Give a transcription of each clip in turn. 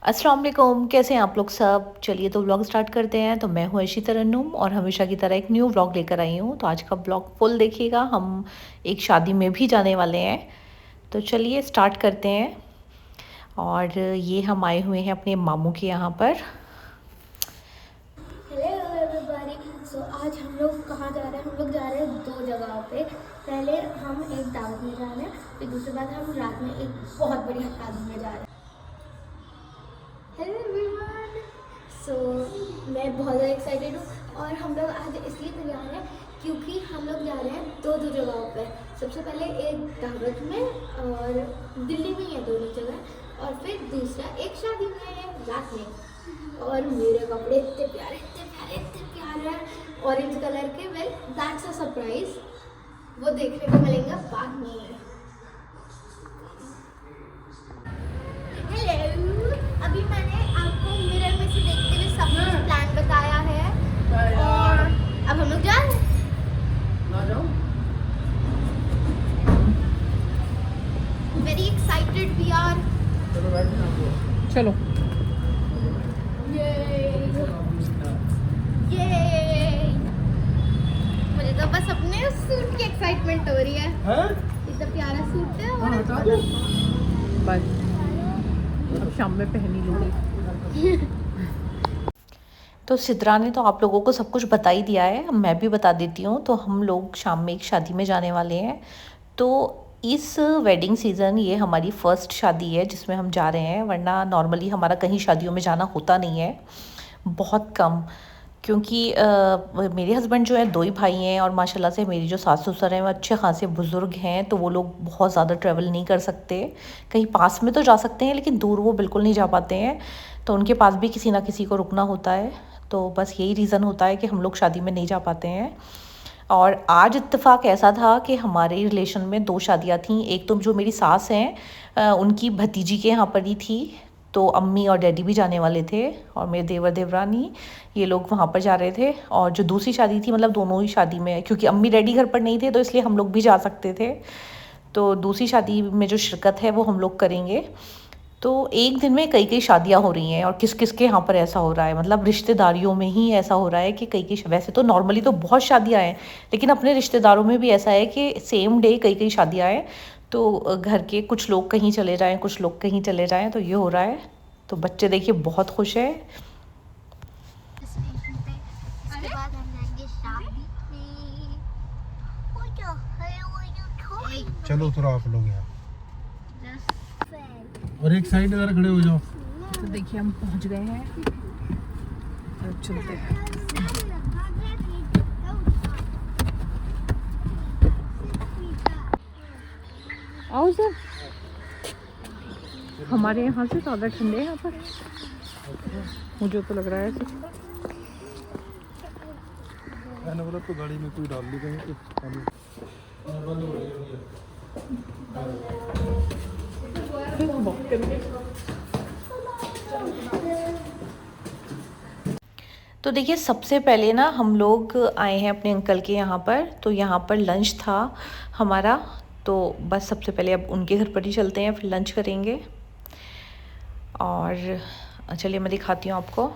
अस्सलाम वालेकुम, कैसे हैं आप लोग सब। चलिए तो व्लॉग स्टार्ट करते हैं। तो मैं हूँ अर्शी तरन्नुम और हमेशा की तरह एक न्यू व्लॉग लेकर आई हूँ। तो आज का व्लॉग फुल देखिएगा, हम एक शादी में भी जाने वाले हैं। तो चलिए स्टार्ट करते हैं। और ये हम आए हुए हैं अपने मामू के यहाँ पर। Hello everybody. सो आज हम लोग कहाँ जा रहे हैं? हम लोग जा रहे हैं दो जगहों पे। पहले हम एक दावत में जा रहे हैं, फिर दूसरी बात हम रात में एक बहुत बड़ी शादी में जा रहे हैं। Hello everyone. सो मैं बहुत ज़्यादा एक्साइटेड हूँ और हम लोग आज इसलिए तैयार हैं क्योंकि हम लोग जा रहे हैं दो जगहों पे। सबसे पहले एक दावत में और दिल्ली में ही है दोनों जगह, और फिर दूसरा एक शादी में रात में। और मेरे कपड़े इतने प्यारे इतने प्यारे इतने प्यारे हैं, ऑरेंज कलर के। वेल दैट्स अ सरप्राइज, वो देखने को मिलेंगे बाद में। हेलो, अभी मैंने आपको मिरर में से देखते हुए सब कुछ प्लान बताया है और अब हम लोग जा रहे हैं। Very excited we are. चलो। ये मुझे तो बस अपने सूट की एक्साइटमेंट हो रही है। इतना प्यारा सूट है और बस अब शाम में पहनी लूँगी। तो सिद्रा ने तो आप लोगों को सब कुछ बता ही दिया है, मैं भी बता देती हूँ। तो हम लोग शाम में एक शादी में जाने वाले हैं। तो इस वेडिंग सीज़न ये हमारी फ़र्स्ट शादी है जिसमें हम जा रहे हैं, वरना नॉर्मली हमारा कहीं शादियों में जाना होता नहीं है, बहुत कम। क्योंकि मेरे हस्बैंड जो है दो ही भाई हैं और माशाल्लाह से मेरी जो सास ससुर हैं वो अच्छे खासे बुज़ुर्ग हैं, तो वो लोग बहुत ज़्यादा ट्रैवल नहीं कर सकते। कहीं पास में तो जा सकते हैं लेकिन दूर वो बिल्कुल नहीं जा पाते हैं, तो उनके पास भी किसी ना किसी को रुकना होता है। तो बस यही रीज़न होता है कि हम लोग शादी में नहीं जा पाते हैं। और आज इत्तेफाक ऐसा था कि हमारे रिलेशन में दो शादियां थीं। एक तो जो मेरी सास हैं उनकी भतीजी के यहाँ पर ही थी, तो अम्मी और डैडी भी जाने वाले थे और मेरे देवर देवरानी ये लोग वहाँ पर जा रहे थे। और जो दूसरी शादी थी, मतलब दोनों ही शादी में, क्योंकि अम्मी डैडी घर पर नहीं थे तो इसलिए हम लोग भी जा सकते थे। तो दूसरी शादी में जो शिरकत है वो हम लोग करेंगे। तो एक दिन में कई कई शादियां हो रही हैं और किस किस के यहाँ पर ऐसा हो रहा है, मतलब रिश्तेदारियों में ही ऐसा हो रहा है कि कई कई, वैसे तो नॉर्मली तो बहुत शादियां हैं लेकिन अपने रिश्तेदारों में भी ऐसा है कि सेम डे कई कई शादियां हैं। तो घर के कुछ लोग कहीं चले जाएं, कुछ लोग कहीं चले जाएं, तो ये हो रहा है। तो बच्चे देखिए बहुत खुश है। इसके बाद हम जाएंगे शादी में। चलो थोड़ा आप लोग यहाँ और एक साइड इधर खड़े हो जाओ। तो देखिए हम पहुँच गए हैं और चलते हैं। आओ सर, हमारे यहाँ से ज़्यादा ठंडे हैं यहाँ पर, मुझे तो लग रहा है। मैंने बोला तो गाड़ी में कोई डाल दी कहीं तो बंद हो रही है। तो देखिए सबसे पहले ना हम लोग आए हैं अपने अंकल के यहाँ पर, तो यहाँ पर लंच था हमारा। तो बस सबसे पहले अब उनके घर पर ही चलते हैं, फिर लंच करेंगे। और चलिए मैं दिखाती हूँ आपको।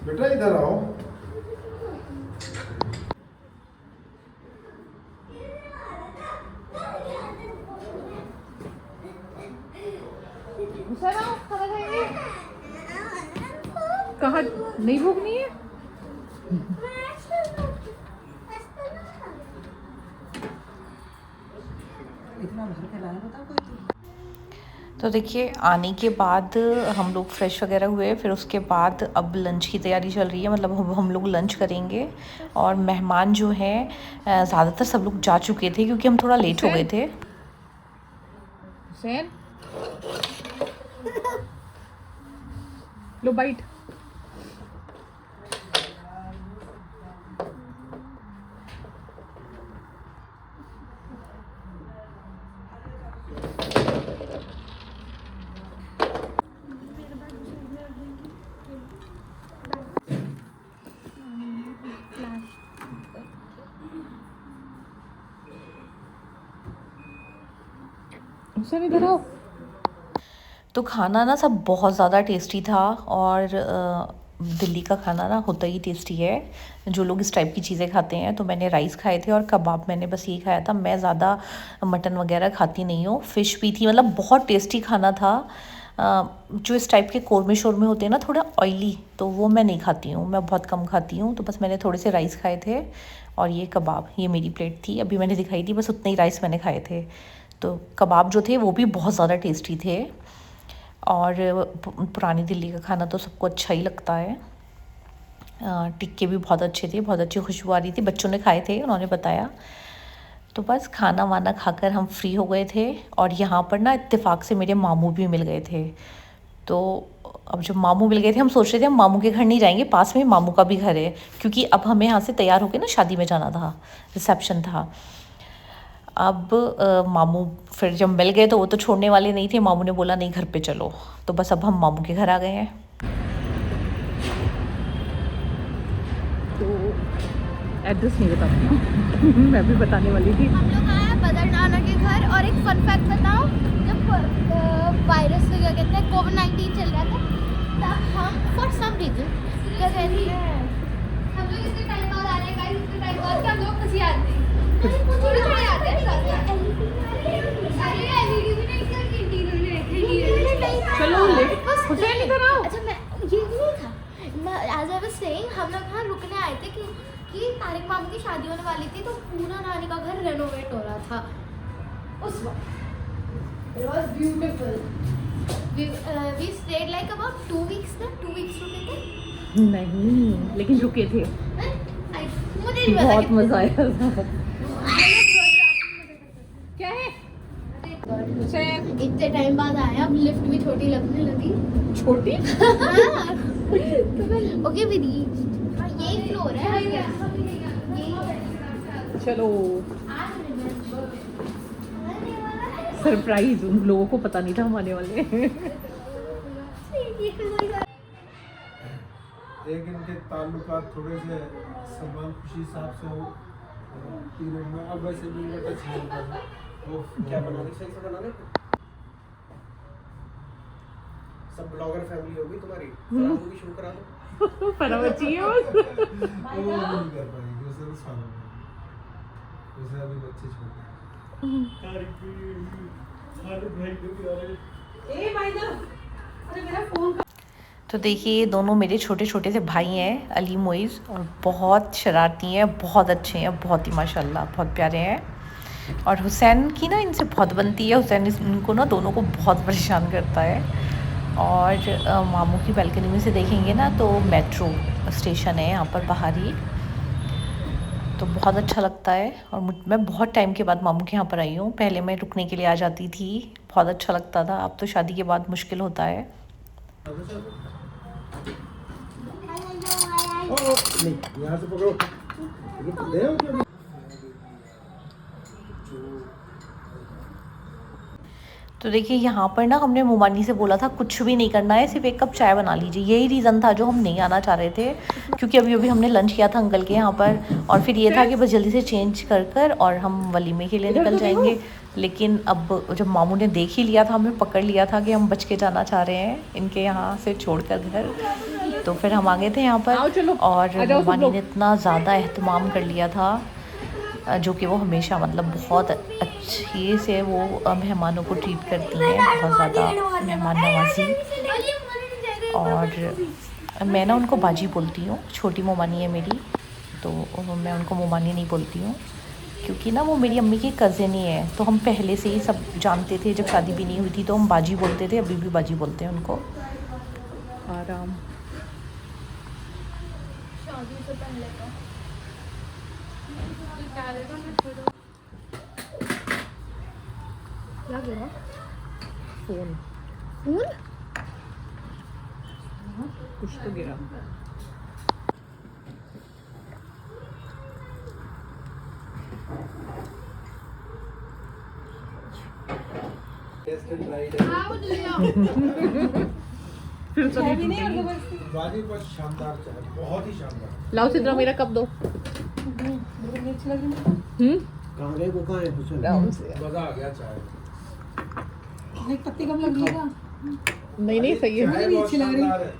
बेटा इधर आओ। कहाँ नहीं भूखनी है? तो देखिए आने के बाद हम लोग फ्रेश वगैरह हुए, फिर उसके बाद अब लंच की तैयारी चल रही है, मतलब हम लोग लंच करेंगे। और मेहमान जो हैं ज़्यादातर सब लोग जा चुके थे क्योंकि हम थोड़ा लेट हो गए थे। हुसैन लो बाइट। हुसैन इधर आओ। तो खाना ना सब बहुत ज़्यादा टेस्टी था। और दिल्ली का खाना ना होता ही टेस्टी है, जो लोग इस टाइप की चीज़ें खाते हैं। तो मैंने राइस खाए थे और कबाब, मैंने बस यही खाया था। मैं ज़्यादा मटन वगैरह खाती नहीं हूँ। फ़िश भी थी, मतलब बहुत टेस्टी खाना था। जो इस टाइप के कौरमे शोरमे होते हैं ना थोड़ा ऑयली, तो वो मैं नहीं खाती हूँ, मैं बहुत कम खाती हूँ। तो बस मैंने थोड़े से राइस खाए थे और ये कबाब, ये मेरी प्लेट थी, अभी मैंने दिखाई थी, बस उतने ही राइस मैंने खाए थे। तो कबाब जो थे वो भी बहुत ज़्यादा टेस्टी थे। और पुरानी दिल्ली का खाना तो सबको अच्छा ही लगता है। टिक्के भी बहुत अच्छे थे, बहुत अच्छी खुशबू आ रही थी, बच्चों ने खाए थे, उन्होंने बताया। तो बस खाना वाना खाकर हम फ्री हो गए थे। और यहाँ पर ना इत्तेफाक से मेरे मामू भी मिल गए थे। तो अब जब मामू मिल गए थे, हम सोच रहे थे हम मामू के घर नहीं जाएंगे, पास में मामू का भी घर है, क्योंकि अब हमें यहाँ से तैयार होकर ना शादी में जाना था, रिसेप्शन था। अब मामू फिर जब मिल गए तो वो तो छोड़ने वाले नहीं थे, मामू ने बोला नहीं घर पे चलो। तो बस अब हम मामू के घर आ गए हैं। तो एड्रेस नहीं बताती मैं भी बताने वाली थी। हम लोग आए बदर नाना के घर। और एक फन फैक्ट बताओ, जब वायरस से क्या कहते हैं कोविड-19 चल रहा था, तब हम फॉर सम रीजन क्या कहते हैं, हम लोग इसके टाइम बाद आ रहे हैं गाइस, इसके टाइम बाद हम लोग खुशी आते हैं, थोड़ी थोड़ी आते हैं अरे एलईडी भी नहीं कर इंटीरियर। चलो हुसैन इधर आओ। अच्छा मैं ये नहीं था, मैं एज आई वाज सेइंग हम लोग यहाँ रुकने आए थे कि तारिक मामू की शादी होने वाली थी, तो पूरा नानी का घर रेनोवेट हो रहा था उस वक्त। It was beautiful. We stayed like about 2 weeks there. 2 weeks रुके थे। नहीं, लेकिन रुके थे, मुझे नहीं पता बहुत कितने- मजा आया। क्या है? इतने टाइम बाद आया, अब लिफ्ट भी छोटी लगने लगी। छोटी ओके वी रीच, यही फ्लोर है। चलो सरप्राइज, उन लोगों को पता नहीं था हम आने वाले हैं। एक इनके ताल्लुकात थोड़े से सलमान खुशी साहब से हो पीरियड में, अब वैसे भी इनका टच नहीं होता। वो क्या बना ली, सही से बना ले। सब ब्लॉगर फैमिली होगी तुम्हारी, फरामू भी शुरू करा दो। फरावची है वो नहीं कर पाएंगे, उसे तो सालों में उसे अभी बच्चे छोटे हैं। तो देखिए ये दोनों मेरे छोटे छोटे से भाई हैं, अली मोइज़, और बहुत शरारती हैं, बहुत अच्छे हैं, बहुत ही माशाल्लाह बहुत प्यारे हैं। और हुसैन की ना इनसे बहुत बनती है, हुसैन इनको ना दोनों को बहुत परेशान करता है। और मामू की बालकनी में से देखेंगे ना तो मेट्रो स्टेशन है यहाँ पर बाहर ही, तो बहुत अच्छा लगता है। और मैं बहुत टाइम के बाद मामू के यहाँ पर आई हूँ, पहले मैं रुकने के लिए आ जाती थी, बहुत अच्छा लगता था। अब तो शादी के बाद मुश्किल होता है। नहीं, यहाँ से पकड़ो। ले आओ क्या? तो देखिए यहाँ पर ना हमने मोमानी से बोला था कुछ भी नहीं करना है, सिर्फ एक कप चाय बना लीजिए। यही रीज़न था जो हम नहीं आना चाह रहे थे, क्योंकि अभी अभी हमने लंच किया था अंकल के यहाँ पर, और फिर ये था कि बस जल्दी से चेंज कर और हम वलीमे के लिए निकल जाएंगे। लेकिन अब जब मामू ने देख ही लिया था, हमें पकड़ लिया था कि हम बच के जाना चाह रहे हैं इनके यहाँ से छोड़कर घर, तो फिर हम आ गए थे यहाँ पर। और मोमानी ने इतना ज़्यादा एहतमाम कर लिया था, जो कि वो हमेशा मतलब बहुत अच्छे से वो मेहमानों को ट्रीट करती हैं, बहुत ज़्यादा मेहमान नवाजी। और मैं ना उनको बाजी बोलती हूँ, छोटी मोमानी है मेरी, तो मैं उनको मोमानी नहीं बोलती हूँ, क्योंकि ना वो मेरी अम्मी की कज़न ही है, तो हम पहले से ही सब जानते थे। जब शादी भी नहीं हुई थी तो हम बाजी बोलते थे, अभी भी बाजी बोलते हैं उनको। आराम शादी से पहले का क्या गिरा? फ़ोन फूल? कुछ तो गिरा। टेस्ट एंड राइड है। हाँ वो ले आओ। वाली बस शानदार चाय, बहुत ही शानदार। लाओ सिद्रा मेरा कप दो। कहाँ गए वो, कहाँ है हुसैन? मजा आ गया चाय। एक पत्ती कम लगेगा। नहीं नहीं सही है, चाय बहुत शानदार है।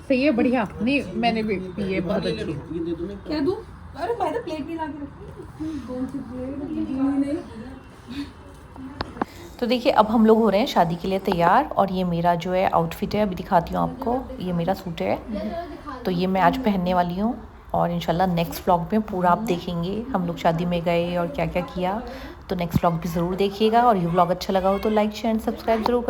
सही है, बढ़िया। नहीं मैंने भी पी है, बहुत अच्छी। ये दे दो ना। क्या दूं? अरे मैं तो प्लेट नहीं ला के रखी। कौन सी प्लेट? नहीं। तो देखिए अब हम लोग हो रहे हैं शादी के लिए तैयार, और ये मेरा जो है आउटफिट है, अभी दिखाती हूँ आपको। ये मेरा सूट है, तो ये मैं आज पहनने वाली हूँ, और इंशाल्लाह नेक्स्ट व्लॉग में पूरा आप देखेंगे हम लोग शादी में गए और क्या क्या किया। तो नेक्स्ट व्लॉग भी ज़रूर देखिएगा, और ये व्लॉग अच्छा लगा हो तो लाइक शेयर एंड सब्सक्राइब ज़रूर करें।